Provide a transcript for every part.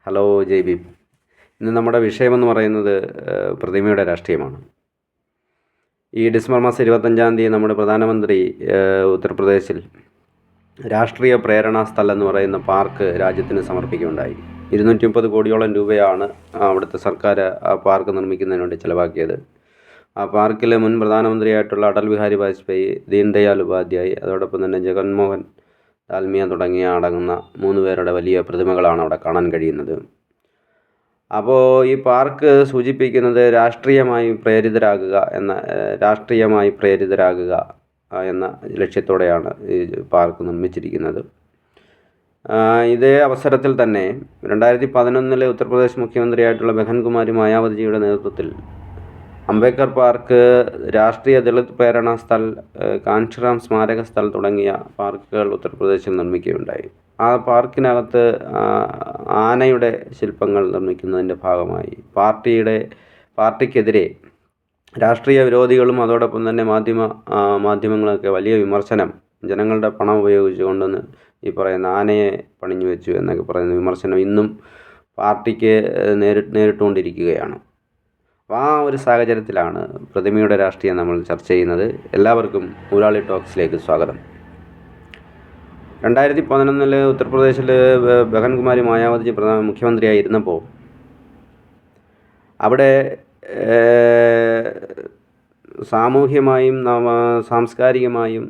Hello ജയ്. ഇന്ന് നമ്മുടെ വിഷയമെന്ന് പറയുന്നത് പ്രതിമയുടെ രാഷ്ട്രീയമാണ്. ഈ ഡിസംബർ മാസം 25 നമ്മുടെ പ്രധാനമന്ത്രി ഉത്തർപ്രദേശിൽ രാഷ്ട്രീയ പ്രേരണാ സ്ഥൽ എന്ന് പറയുന്ന പാർക്ക് രാജ്യത്തിന് സമർപ്പിക്കുകയുണ്ടായി. 230 കോടിയോളം രൂപയാണ് അവിടുത്തെ സർക്കാർ ആ പാർക്ക് നിർമ്മിക്കുന്നതിന് വേണ്ടി ചിലവാക്കിയത്. ആ പാർക്കിലെ മുൻ പ്രധാനമന്ത്രിയായിട്ടുള്ള അടൽ ബിഹാരി വാജ്പേയി, ദീൻദയാൽ ഉപാധ്യായ്, അതോടൊപ്പം തന്നെ ജഗൻമോഹൻ ദാൽമിയ തുടങ്ങിയ അടങ്ങുന്ന 3 പേരുടെ വലിയ പ്രതിമകളാണ് അവിടെ കാണാൻ കഴിയുന്നത്. അപ്പോൾ ഈ പാർക്ക് സൂചിപ്പിക്കുന്നത് രാഷ്ട്രീയമായി പ്രേരിതരാകുക എന്ന ലക്ഷ്യത്തോടെയാണ് ഈ പാർക്ക് നിർമ്മിച്ചിരിക്കുന്നത്. ഇതേ അവസരത്തിൽ തന്നെ 2011 ഉത്തർപ്രദേശ് മുഖ്യമന്ത്രിയായിട്ടുള്ള ബഹൻകുമാരി മായാവതിജിയുടെ നേതൃത്വത്തിൽ അംബേദ്കർ പാർക്ക്, രാഷ്ട്രീയ ദളിത് പ്രേരണാ സ്ഥൽ, കാൻഷിറാം സ്മാരക സ്ഥൽ തുടങ്ങിയ പാർക്കുകൾ ഉത്തർപ്രദേശിൽ നിർമ്മിക്കുകയുണ്ടായി. ആ പാർക്കിനകത്ത് ആനയുടെ ശില്പങ്ങൾ നിർമ്മിക്കുന്നതിൻ്റെ ഭാഗമായി പാർട്ടിക്കെതിരെ രാഷ്ട്രീയ വിരോധികളും അതോടൊപ്പം തന്നെ മാധ്യമങ്ങളൊക്കെ വലിയ വിമർശനം, ജനങ്ങളുടെ പണം ഉപയോഗിച്ചുകൊണ്ടെന്ന് ഈ പറയുന്ന ആനയെ പണിഞ്ഞു വെച്ചു എന്നൊക്കെ പറയുന്ന വിമർശനം ഇന്നും പാർട്ടിക്ക് നേരിട്ടുകൊണ്ടിരിക്കുകയാണ്. അപ്പോൾ ആ ഒരു സാഹചര്യത്തിലാണ് പ്രതിമയുടെ രാഷ്ട്രീയം നമ്മൾ ചർച്ച ചെയ്യുന്നത്. എല്ലാവർക്കും ഊരാളി ടോക്സിലേക്ക് സ്വാഗതം. 2011 ഉത്തർപ്രദേശിൽ ബഹൻകുമാരി മായാവതിജി മുഖ്യമന്ത്രിയായിരുന്നപ്പോൾ അവിടെ സാമൂഹ്യമായും സാംസ്കാരികമായും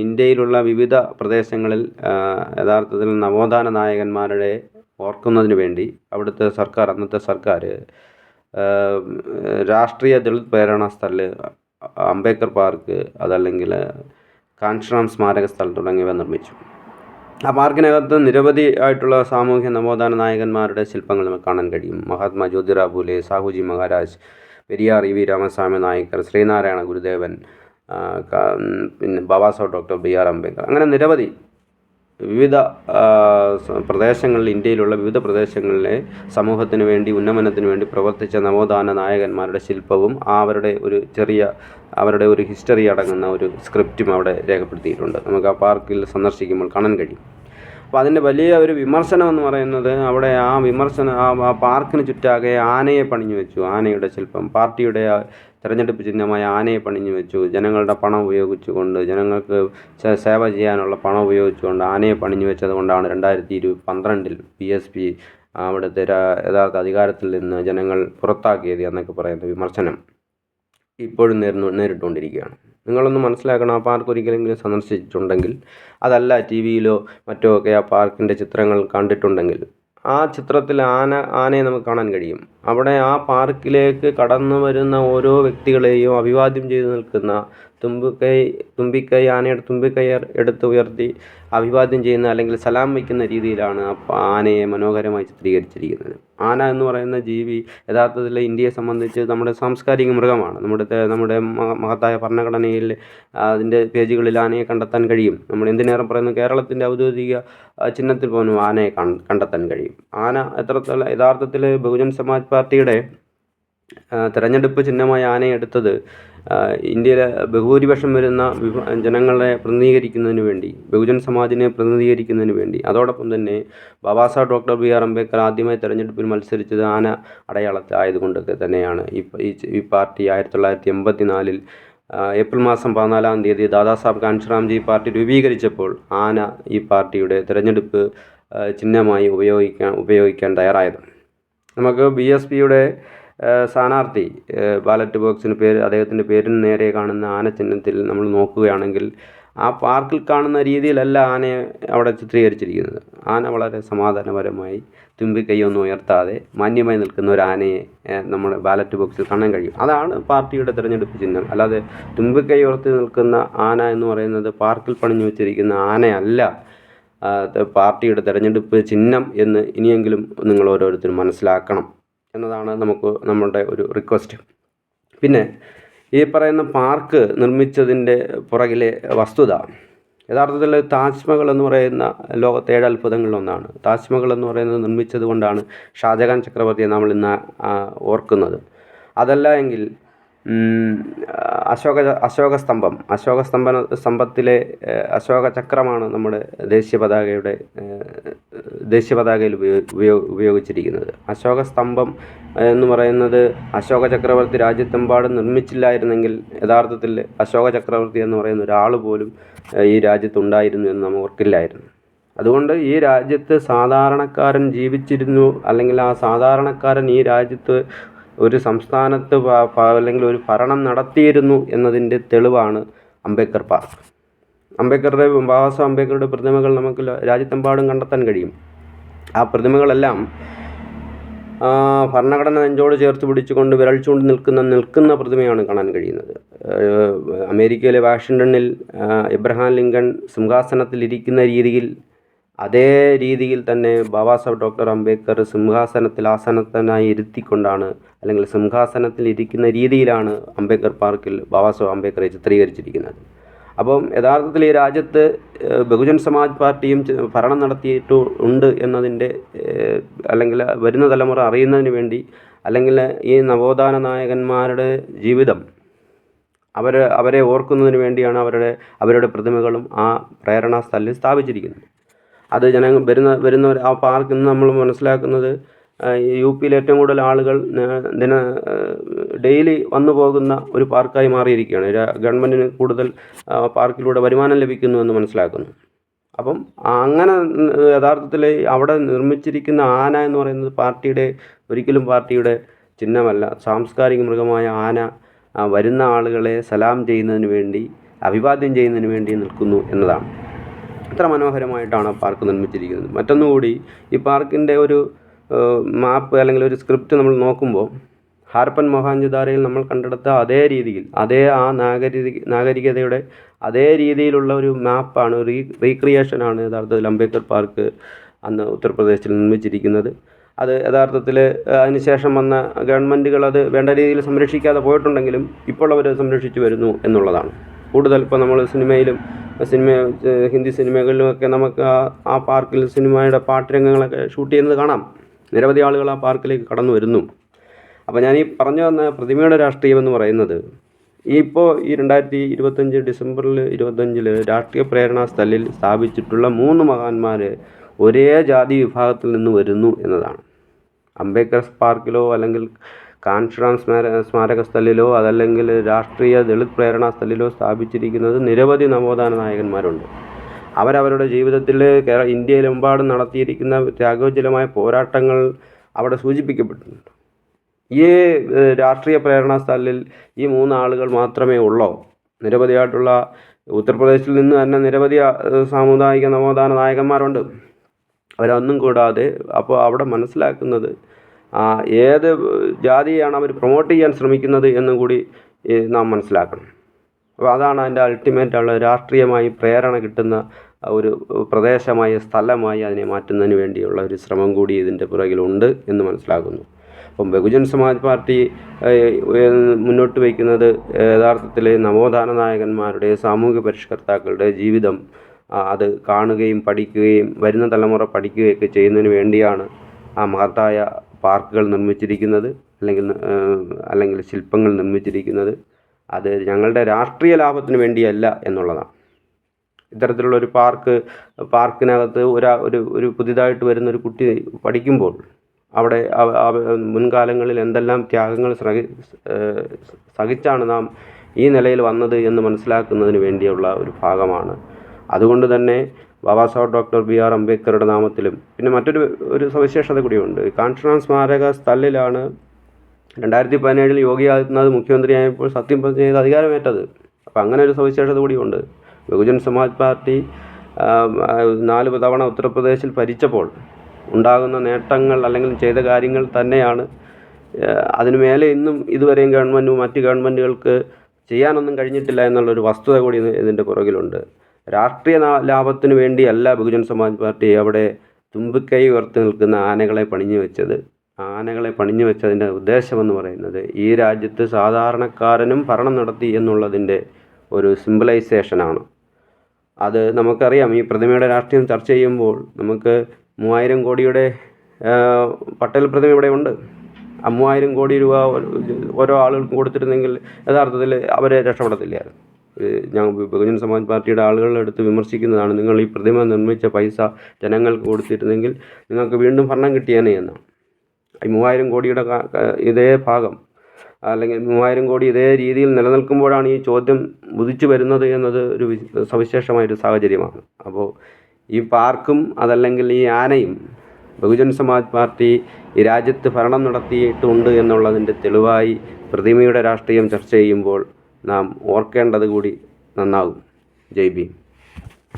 ഇന്ത്യയിലുള്ള വിവിധ പ്രദേശങ്ങളിൽ യഥാർത്ഥത്തിൽ നവോത്ഥാന നായകന്മാരുടെ ഓർക്കുന്നതിന് വേണ്ടി അന്നത്തെ സർക്കാർ രാഷ്ട്രീയ ദളിത് പ്രേരണാ സ്ഥൽ, അംബേദ്കർ പാർക്ക്, അതല്ലെങ്കിൽ കാൻഷിറാം സ്മാരക സ്ഥൽ തുടങ്ങിയവ നിർമ്മിച്ചു. ആ പാർക്കിനകത്ത് നിരവധി ആയിട്ടുള്ള സാമൂഹ്യ നവോത്ഥാന നായകന്മാരുടെ ശില്പങ്ങൾ നമുക്ക് കാണാൻ കഴിയും. മഹാത്മാ ജ്യോതിറാവ് ഫുലെ, സാഹുജി മഹാരാജ്, പെരിയാർ ഇ വി രാമസ്വാമി നായ്ക്കർ, ശ്രീനാരായണ ഗുരുദേവൻ, പിന്നെ ബാബാസാഹേബ് ഡോക്ടർ ബി.ആർ. അംബേദ്കർ, അങ്ങനെ നിരവധി വിവിധ പ്രദേശങ്ങളിൽ, ഇന്ത്യയിലുള്ള വിവിധ പ്രദേശങ്ങളിലെ സമൂഹത്തിന് വേണ്ടി, ഉന്നമനത്തിന് വേണ്ടി പ്രവർത്തിച്ച നവോത്ഥാന നായകന്മാരുടെ ശില്പവും അവരുടെ ഒരു ഹിസ്റ്ററി അടങ്ങുന്ന ഒരു സ്ക്രിപ്റ്റും അവിടെ രേഖപ്പെടുത്തിയിട്ടുണ്ട്. നമുക്ക് ആ പാർക്കിൽ സന്ദർശിക്കുമ്പോൾ കാണാൻ കഴിയും. അപ്പോൾ അതിൻ്റെ വലിയ ഒരു വിമർശനം എന്ന് പറയുന്നത്, അവിടെ ആ പാർക്കിന് ചുറ്റാകെ ആനയെ പണിഞ്ഞു വെച്ചു. ആനയുടെ ശില്പം, പാർട്ടിയുടെ തെരഞ്ഞെടുപ്പ് ചിഹ്നമായ ആനയെ പണിഞ്ഞു വെച്ചു. ജനങ്ങളുടെ പണം ഉപയോഗിച്ചുകൊണ്ട്, ജനങ്ങൾക്ക് സേവ ചെയ്യാനുള്ള പണം ഉപയോഗിച്ചുകൊണ്ട് ആനയെ പണിഞ്ഞു വെച്ചത് കൊണ്ടാണ് 2012 PSP അവിടുത്തെ യഥാർത്ഥ അധികാരത്തിൽ നിന്ന് ജനങ്ങൾ പുറത്താക്കിയത് എന്നൊക്കെ പറയുന്ന വിമർശനം ഇപ്പോഴും നേരിട്ടുകൊണ്ടിരിക്കുകയാണ്. നിങ്ങളൊന്ന് മനസ്സിലാക്കണം, ആ പാർക്ക് ഒരിക്കലെങ്കിലും സന്ദർശിച്ചിട്ടുണ്ടെങ്കിൽ, അതല്ല TV-യിലോ മറ്റോ ഒക്കെ ആ പാർക്കിൻ്റെ ചിത്രങ്ങൾ കണ്ടിട്ടുണ്ടെങ്കിൽ, ആ ചിത്രത്തിൽ ആനയെ നമുക്ക് കാണാൻ കഴിയും. അവിടെ ആ പാർക്കിലേക്ക് കടന്നു വരുന്ന ഓരോ വ്യക്തികളെയും അഭിവാദ്യം ചെയ്ത് നിൽക്കുന്ന, തുമ്പിക്കൈ ആനയുടെ തുമ്പിക്കൈ എടുത്ത് ഉയർത്തി അഭിവാദ്യം ചെയ്യുന്ന അല്ലെങ്കിൽ സലാം വയ്ക്കുന്ന രീതിയിലാണ് ആനയെ മനോഹരമായി ചിത്രീകരിച്ചിരിക്കുന്നത്. ആന എന്ന് പറയുന്ന ജീവി യഥാർത്ഥത്തിൽ ഇന്ത്യയെ സംബന്ധിച്ച് നമ്മുടെ സാംസ്കാരിക മൃഗമാണ്. നമ്മുടെ മഹത്തായ ഭരണഘടനയിൽ അതിൻ്റെ പേജുകളിൽ ആനയെ കണ്ടെത്താൻ കഴിയും. നമ്മൾ എന്തിനേറെ പറയുന്നു, കേരളത്തിൻ്റെ ഔദ്യോഗിക ചിഹ്നത്തിൽ പോലും ആനയെ കണ്ടെത്താൻ കഴിയും. ആന യഥാർത്ഥത്തിൽ ബഹുജൻ സമാജ് പാർട്ടിയുടെ തെരഞ്ഞെടുപ്പ് ചിഹ്നമായ ആനയെ എടുത്തത് ഇന്ത്യയിലെ ബഹുഭൂരിപക്ഷം വരുന്ന ജനങ്ങളെ പ്രതിനിധീകരിക്കുന്നതിന് വേണ്ടി, ബഹുജൻ സമാജിനെ പ്രതിനിധീകരിക്കുന്നതിന് വേണ്ടി, അതോടൊപ്പം തന്നെ ബാബാസാഹേബ് ഡോക്ടർ ബി.ആർ. അംബേദ്കർ ആദ്യമായി തെരഞ്ഞെടുപ്പിൽ മത്സരിച്ചത് ആന അടയാളത്തിൽ ആയതുകൊണ്ടൊക്കെ തന്നെയാണ് ഈ പാർട്ടി 1984 ഏപ്രിൽ മാസം 14 ദാദാസാഹബ് കാൻഷിറാംജി പാർട്ടി രൂപീകരിച്ചപ്പോൾ ആന ഈ പാർട്ടിയുടെ തെരഞ്ഞെടുപ്പ് ചിഹ്നമായി ഉപയോഗിക്കാൻ തയ്യാറായത്. നമുക്ക് BSPയുടെ സ്ഥാനാർത്ഥി ബാലറ്റ് ബോക്സിന് അദ്ദേഹത്തിൻ്റെ പേരിന് നേരെ കാണുന്ന ആന ചിഹ്നത്തിൽ നമ്മൾ നോക്കുകയാണെങ്കിൽ ആ പാർക്കിൽ കാണുന്ന രീതിയിലല്ല ആനയെ അവിടെ ചിത്രീകരിച്ചിരിക്കുന്നത്. ആന വളരെ സമാധാനപരമായി തുമ്പിക്കൈയൊന്നും ഉയർത്താതെ മാന്യമായി നിൽക്കുന്ന ഒരു ആനയെ നമ്മുടെ ബാലറ്റ് ബോക്സിൽ കാണാൻ കഴിയും. അതാണ് പാർട്ടിയുടെ തിരഞ്ഞെടുപ്പ് ചിഹ്നം. അല്ലാതെ തുമ്പിക്കൈ ഉയർത്തി നിൽക്കുന്ന ആന എന്ന് പറയുന്നത് പാർക്കിൽ പണിഞ്ഞു വെച്ചിരിക്കുന്ന ആനയല്ല പാർട്ടിയുടെ തിരഞ്ഞെടുപ്പ് ചിഹ്നം എന്ന് ഇനിയെങ്കിലും നിങ്ങൾ ഓരോരുത്തരും മനസ്സിലാക്കണം എന്നതാണ് നമ്മളുടെ ഒരു റിക്വസ്റ്റ്. പിന്നെ ഈ പറയുന്ന പാർക്ക് നിർമ്മിച്ചതിൻ്റെ പുറകിലെ വസ്തുത, യഥാർത്ഥത്തിൽ താജ്മഹൽ എന്ന് പറയുന്ന ലോകത്തെ 7 അത്ഭുതങ്ങളിലൊന്നാണ്. താജ്മഹൽ എന്ന് പറയുന്നത് നിർമ്മിച്ചത് കൊണ്ടാണ് ഷാജഹാൻ ചക്രവർത്തിയെ നമ്മൾ ഇന്ന് ഓർക്കുന്നത്. അതല്ല എങ്കിൽ സ്തംഭത്തിലെ അശോക ചക്രമാണ് നമ്മുടെ ദേശീയ പതാകയിൽ ഉപയോഗിച്ചിരിക്കുന്നത്. അശോക സ്തംഭം എന്ന് പറയുന്നത് അശോക ചക്രവർത്തി രാജ്യത്തെമ്പാടും നിർമ്മിച്ചില്ലായിരുന്നെങ്കിൽ യഥാർത്ഥത്തിൽ അശോക ചക്രവർത്തി എന്ന് പറയുന്ന ഒരാൾ പോലും ഈ രാജ്യത്തുണ്ടായിരുന്നു എന്ന് നാം ഓർക്കില്ലായിരുന്നു. അതുകൊണ്ട് ഈ രാജ്യത്ത് സാധാരണക്കാരൻ ജീവിച്ചിരുന്നു, അല്ലെങ്കിൽ ആ സാധാരണക്കാരൻ ഈ രാജ്യത്ത് ഒരു സംസ്ഥാനത്ത് അല്ലെങ്കിൽ ഒരു ഭരണം നടത്തിയിരുന്നു എന്നതിൻ്റെ തെളിവാണ് അംബേദ്കർ പാർക്ക്. ബാബാസാഹേബ് അംബേദ്കറുടെ പ്രതിമകൾ നമുക്ക് രാജ്യത്തെമ്പാടും കണ്ടെത്താൻ കഴിയും. ആ പ്രതിമകളെല്ലാം ഭരണഘടന നെഞ്ചോട് ചേർത്ത് പിടിച്ചുകൊണ്ട് വിരൽ ചൂണ്ടി നിൽക്കുന്ന പ്രതിമയാണ് കാണാൻ കഴിയുന്നത്. അമേരിക്കയിലെ വാഷിങ്ടണിൽ എബ്രഹാം ലിങ്കൺ സിംഹാസനത്തിൽ ഇരിക്കുന്ന രീതിയിൽ, അതേ രീതിയിൽ തന്നെ ബാബാസാഹേബ് ഡോക്ടർ അംബേദ്കർ ആസനത്തിനായി ഇരുത്തിക്കൊണ്ടാണ്, അല്ലെങ്കിൽ സിംഹാസനത്തിൽ ഇരിക്കുന്ന രീതിയിലാണ് അംബേദ്കർ പാർക്കിൽ ബാബാസാഹേബ് അംബേദ്കറെ ചിത്രീകരിച്ചിരിക്കുന്നത്. അപ്പം യഥാർത്ഥത്തിൽ ഈ രാജ്യത്ത് ബഹുജൻ സമാജ് പാർട്ടിയും ഭരണം നടത്തിയിട്ടുണ്ട് എന്നതിൻ്റെ, അല്ലെങ്കിൽ വരുന്ന തലമുറ അറിയുന്നതിന് വേണ്ടി, അല്ലെങ്കിൽ ഈ നവോത്ഥാന നായകന്മാരുടെ ജീവിതം അവരെ ഓർക്കുന്നതിന് വേണ്ടിയാണ് അവരുടെ പ്രതിമകളും ആ പ്രേരണാ സ്ഥലിൽ സ്ഥാപിച്ചിരിക്കുന്നത്. അത് വരുന്നവർ ആ പാർക്കിൽ നിന്ന് നമ്മൾ മനസ്സിലാക്കുന്നത്, യു.പിയിൽ ഏറ്റവും കൂടുതൽ ആളുകൾ ഡെയിലി വന്നു പോകുന്ന ഒരു പാർക്കായി മാറിയിരിക്കുകയാണ്. ഗവൺമെൻറ്റിന് കൂടുതൽ പാർക്കിലൂടെ വരുമാനം ലഭിക്കുന്നു എന്ന് മനസ്സിലാക്കുന്നു. അപ്പം അങ്ങനെ യഥാർത്ഥത്തിൽ അവിടെ നിർമ്മിച്ചിരിക്കുന്ന ആന എന്ന് പറയുന്നത് ഒരിക്കലും പാർട്ടിയുടെ ചിഹ്നമല്ല. സാംസ്കാരിക മൃഗമായ ആന വരുന്ന ആളുകളെ സലാം ചെയ്യുന്നതിന് വേണ്ടി, അഭിവാദ്യം ചെയ്യുന്നതിന് വേണ്ടി നിൽക്കുന്നു എന്നതാണ്. അത്ര മനോഹരമായിട്ടാണ് പാർക്ക് നിർമ്മിച്ചിരിക്കുന്നത്. മറ്റൊന്നുകൂടി, ഈ പാർക്കിൻ്റെ ഒരു മാപ്പ് അല്ലെങ്കിൽ ഒരു സ്ക്രിപ്റ്റ് നമ്മൾ നോക്കുമ്പോൾ, ഹാരപ്പൻ മൊഹൻജൊദാരോയിൽ നമ്മൾ കണ്ടെടുത്ത അതേ രീതിയിൽ, ആ നാഗരികതയുടെ അതേ രീതിയിലുള്ള ഒരു മാപ്പാണ്, റീക്രിയേഷനാണ് യഥാർത്ഥത്തിൽ അംബേദ്കർ പാർക്ക് അന്ന് ഉത്തർപ്രദേശിൽ നിർമ്മിച്ചിരിക്കുന്നത്. അത് യഥാർത്ഥത്തിൽ അതിനുശേഷം വന്ന ഗവൺമെൻറ്റുകൾ അത് വേണ്ട രീതിയിൽ സംരക്ഷിക്കാതെ പോയിട്ടുണ്ടെങ്കിലും ഇപ്പോൾ അവർ സംരക്ഷിച്ചു വരുന്നു എന്നുള്ളതാണ്. കൂടുതൽ ഇപ്പോൾ നമ്മൾ ഹിന്ദി സിനിമകളിലുമൊക്കെ നമുക്ക് ആ പാർക്കിൽ സിനിമയുടെ പാട്ടുരംഗങ്ങളൊക്കെ ഷൂട്ട് ചെയ്യുന്നത് കാണാം. നിരവധി ആളുകൾ ആ പാർക്കിലേക്ക് കടന്നു വരുന്നു. അപ്പോൾ ഞാൻ ഈ പറഞ്ഞു വന്ന പ്രതിമയുടെ രാഷ്ട്രീയം എന്ന് പറയുന്നത്, ഇപ്പോൾ ഈ 2025 ഡിസംബർ 25 രാഷ്ട്രീയ പ്രേരണാ സ്ഥലിൽ സ്ഥാപിച്ചിട്ടുള്ള 3 മഹാന്മാർ ഒരേ ജാതി വിഭാഗത്തിൽ നിന്ന് വരുന്നു എന്നതാണ്. അംബേദ്കർ പാർക്കിലോ അല്ലെങ്കിൽ കാൻഷിറാം സ്മാരക സ്ഥലിലോ അതല്ലെങ്കിൽ രാഷ്ട്രീയ ദളിത് പ്രേരണാ സ്ഥലിലോ സ്ഥാപിച്ചിരിക്കുന്നത് നിരവധി നവോത്ഥാന നായകന്മാരുണ്ട്. അവരവരുടെ ജീവിതത്തിൽ ഇന്ത്യയിലെമ്പാടും നടത്തിയിരിക്കുന്ന ത്യാഗോജ്വലമായ പോരാട്ടങ്ങൾ അവിടെ സൂചിപ്പിക്കപ്പെട്ടിട്ടുണ്ട്. ഈ രാഷ്ട്രീയ പ്രേരണാ സ്ഥലിൽ ഈ 3 ആളുകൾ മാത്രമേ ഉള്ളൂ? നിരവധിയായിട്ടുള്ള ഉത്തർപ്രദേശിൽ നിന്ന് തന്നെ നിരവധി സാമുദായിക നവോത്ഥാന നായകന്മാരുണ്ട്. അവരൊന്നും കൂടാതെ അപ്പോൾ അവിടെ മനസ്സിലാക്കുന്നത് ഏത് ജാതിയാണ് അവർ പ്രൊമോട്ട് ചെയ്യാൻ ശ്രമിക്കുന്നത് എന്നും കൂടി നാം മനസ്സിലാക്കണം. അപ്പോൾ അതാണ് അതിൻ്റെ അൾട്ടിമേറ്റുള്ള രാഷ്ട്രീയമായി പ്രേരണ കിട്ടുന്ന ഒരു പ്രദേശമായി, സ്ഥലമായി അതിനെ മാറ്റുന്നതിന് വേണ്ടിയുള്ള ഒരു ശ്രമം കൂടി ഇതിൻ്റെ പുറകിലുണ്ട് എന്ന് മനസ്സിലാക്കുന്നു. അപ്പം ബഹുജൻ സമാജ് പാർട്ടി മുന്നോട്ട് വയ്ക്കുന്നത് യഥാർത്ഥത്തിൽ നവോത്ഥാന നായകന്മാരുടെ, സാമൂഹിക പരിഷ്കർത്താക്കളുടെ ജീവിതം അത് കാണുകയും പഠിക്കുകയും വരുന്ന തലമുറ പഠിക്കുകയൊക്കെ ചെയ്യുന്നതിന് വേണ്ടിയാണ് ആ മഹത്തായ പാർക്കുകൾ നിർമ്മിച്ചിരിക്കുന്നത്, അല്ലെങ്കിൽ ശില്പങ്ങൾ നിർമ്മിച്ചിരിക്കുന്നത്. അത് ഞങ്ങളുടെ രാഷ്ട്രീയ ലാഭത്തിന് വേണ്ടിയല്ല എന്നുള്ളതാണ്. ഇത്തരത്തിലുള്ളൊരു പാർക്കിനകത്ത് ഒരു പുതിയതായിട്ട് വരുന്നൊരു കുട്ടി പഠിക്കുമ്പോൾ അവിടെ മുൻകാലങ്ങളിൽ എന്തെല്ലാം ത്യാഗങ്ങൾ സഹിച്ചാണ് നാം ഈ നിലയിൽ വന്നത് എന്ന് മനസ്സിലാക്കുന്നതിന് വേണ്ടിയുള്ള ഒരു ഭാഗമാണ്. അതുകൊണ്ട് തന്നെ ബാബാസാഹേബ് ഡോക്ടർ ബി.ആർ. അംബേദ്കറുടെ നാമത്തിലും, പിന്നെ മറ്റൊരു സവിശേഷത കൂടിയുണ്ട്. കാൻഷിറാം സ്മാരക സ്ഥലിലാണ് 2017 യോഗി ആദിത്യനാഥ് മുഖ്യമന്ത്രിയായപ്പോൾ സത്യപ്രതിജ്ഞ ചെയ്ത് അധികാരമേറ്റത്. അപ്പോൾ അങ്ങനെ ഒരു സവിശേഷത കൂടിയുണ്ട്. ബഹുജൻ സമാജ് പാർട്ടി 4 തവണ ഉത്തർപ്രദേശിൽ ഭരിച്ചപ്പോൾ ഉണ്ടാകുന്ന നേട്ടങ്ങൾ അല്ലെങ്കിൽ ചെയ്ത കാര്യങ്ങൾ തന്നെയാണ് അതിനുമേലെ ഇന്നും ഇതുവരെയും മറ്റ് ഗവൺമെൻറ്റുകൾക്ക് ചെയ്യാനൊന്നും കഴിഞ്ഞിട്ടില്ല എന്നുള്ളൊരു വസ്തുത കൂടി ഇതിൻ്റെ പുറകിലുണ്ട്. രാഷ്ട്രീയ ലാഭത്തിന് വേണ്ടിയല്ല ബഹുജൻ സമാജ് പാർട്ടി അവിടെ തുമ്പിക്കൈ ഉയർത്തി നിൽക്കുന്ന ആനകളെ പണിഞ്ഞു വെച്ചതിൻ്റെ ഉദ്ദേശമെന്ന് പറയുന്നത് ഈ രാജ്യത്ത് സാധാരണക്കാരനും ഭരണം നടത്തി എന്നുള്ളതിൻ്റെ ഒരു സിംബലൈസേഷനാണ്. അത് നമുക്കറിയാം. ഈ പ്രതിമയുടെ രാഷ്ട്രീയം ചർച്ച ചെയ്യുമ്പോൾ നമുക്ക് 3000 കോടിയുടെ പട്ടേൽ പ്രതിമ ഇവിടെ ഉണ്ട്. ആ 3000 കോടി രൂപ ഓരോ ആളുകൾക്കും കൊടുത്തിരുന്നെങ്കിൽ യഥാർത്ഥത്തിൽ അവരെ രക്ഷപ്പെടത്തില്ലായിരുന്നു. ബഹുജൻ സമാജ് പാർട്ടിയുടെ ആളുകളുടെ അടുത്ത് വിമർശിക്കുന്നതാണ്, നിങ്ങൾ ഈ പ്രതിമ നിർമ്മിച്ച പൈസ ജനങ്ങൾക്ക് കൊടുത്തിരുന്നെങ്കിൽ നിങ്ങൾക്ക് വീണ്ടും ഭരണം കിട്ടിയേനെ എന്നാണ്. ഈ 3000 കോടിയുടെ ഇതേ ഭാഗം അല്ലെങ്കിൽ 3000 കോടി ഇതേ രീതിയിൽ നിലനിൽക്കുമ്പോഴാണ് ഈ ചോദ്യം ഉദിച്ചു വരുന്നത് എന്നത് ഒരു സവിശേഷമായൊരു സാഹചര്യമാണ്. അപ്പോൾ ഈ പാർക്കും അതല്ലെങ്കിൽ ഈ ആനയും ബഹുജൻ സമാജ് പാർട്ടി ഈ രാജ്യത്ത് ഭരണം നടത്തിയിട്ടുണ്ട് എന്നുള്ളതിൻ്റെ തെളിവായി പ്രതിമയുടെ രാഷ്ട്രീയം ചർച്ച ചെയ്യുമ്പോൾ നാം ഓർക്കേണ്ടത് കൂടി നന്നാകും. ജയ് ഭീം.